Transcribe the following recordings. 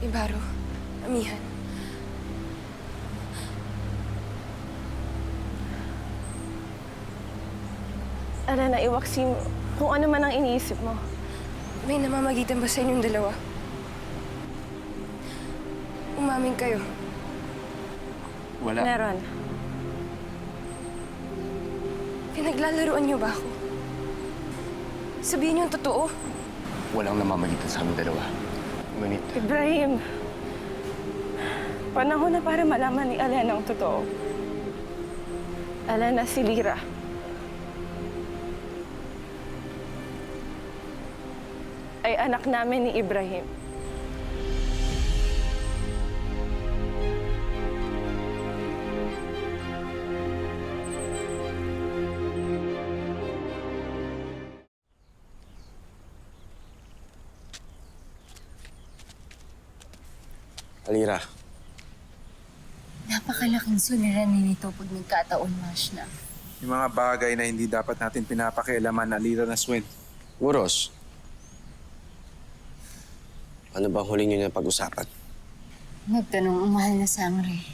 Ibaro, amihan. Alana, iwaksi mo kung ano man ang iniisip mo. May namamagitan ba sa inyong dalawa? Umamin kayo. Wala. Meron. Pinaglalaruan niyo ba ako? Sabihin niyo ang totoo. Walang namamagitan sa aming dalawa. Ngunit, Ibrahim, panahon na para malaman ni Alana ang totoo. Alana, si Lira. Ay anak namin ni Ibrahim. Alira, Napakalaking suliranin nito pag nagkataon, Mashna. Yung mga bagay na hindi dapat natin pinapakialaman, Alira na Swen. Uros. Ano bang huli niyo na pag-usapan? Nagtanong ang mahal na sangre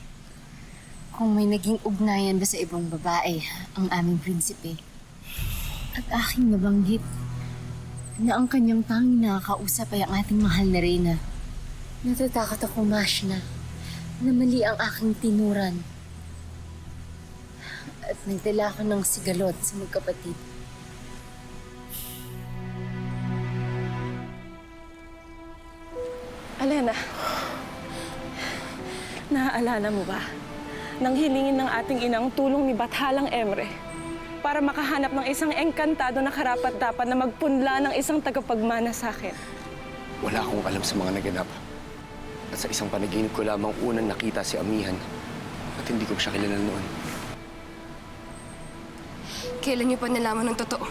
kung may naging ugnayan ba sa ibang babae ang aming prinsipe. At aking nabanggit na ang kanyang tanging nakakausap ay ang ating mahal na reyna. Natatakot ako, Mashna, na mali ang aking tinuran. At nagdala ako ng sigalot sa magkapatid. Alana, naaalala mo ba nang hilingin ng ating inang tulong ni Bathalang Emre para makahanap ng isang engkantado na karapat-dapat na magpunla ng isang tagapagmana sa akin? Wala akong alam sa mga naganap. At sa isang panaginip ko lamang unang nakita si Amihan at hindi ko siya kilala noon. Kailan niyo pa nalaman ng totoo?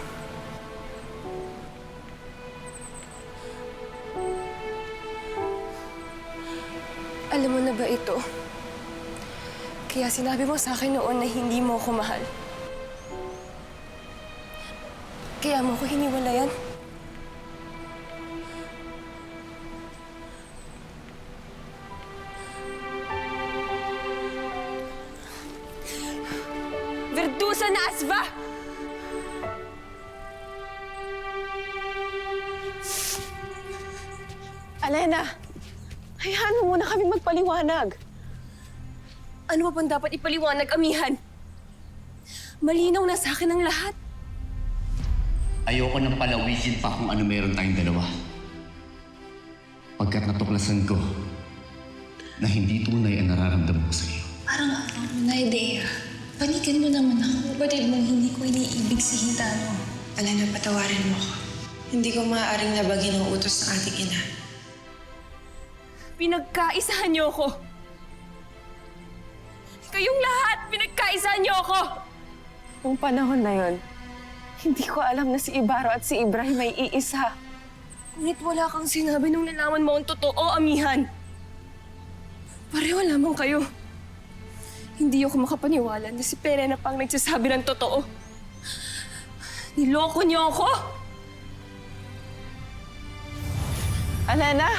Alam mo na ba ito? Kaya sinabi mo sa akin noon na hindi mo ako mahal. Kaya mo ako hiniwalayan. Verdusa na asba! Alana, hayaan mo muna kaming magpaliwanag. Ano ba bang dapat ipaliwanag, amihan? Malinaw na sa akin ang lahat. Ayoko nang palawisin pa kung ano meron tayong dalawa. Pagkat natuklasan ko na hindi tunay ang nararamdaman ko sa iyo. Parang ako na ideya. Panigan mo naman ako. Batid mong hindi ko iniibig si Hintano. Alana, patawarin mo ako. Hindi ko maaaring nabagin ang utos ng ating ina. Pinagkaisahan niyo ako. Kayong lahat, pinagkaisahan niyo ako! Nung panahon na yon, hindi ko alam na si Ibaro at si Ibrahim ay iisa. Ngunit wala kang sinabi nung nalaman mo ang totoo, amihan. Pareho lamang kayo. Hindi ako makapaniwala na si Pere na pang nagsasabi ng totoo. Niloko niyo ako! Alana!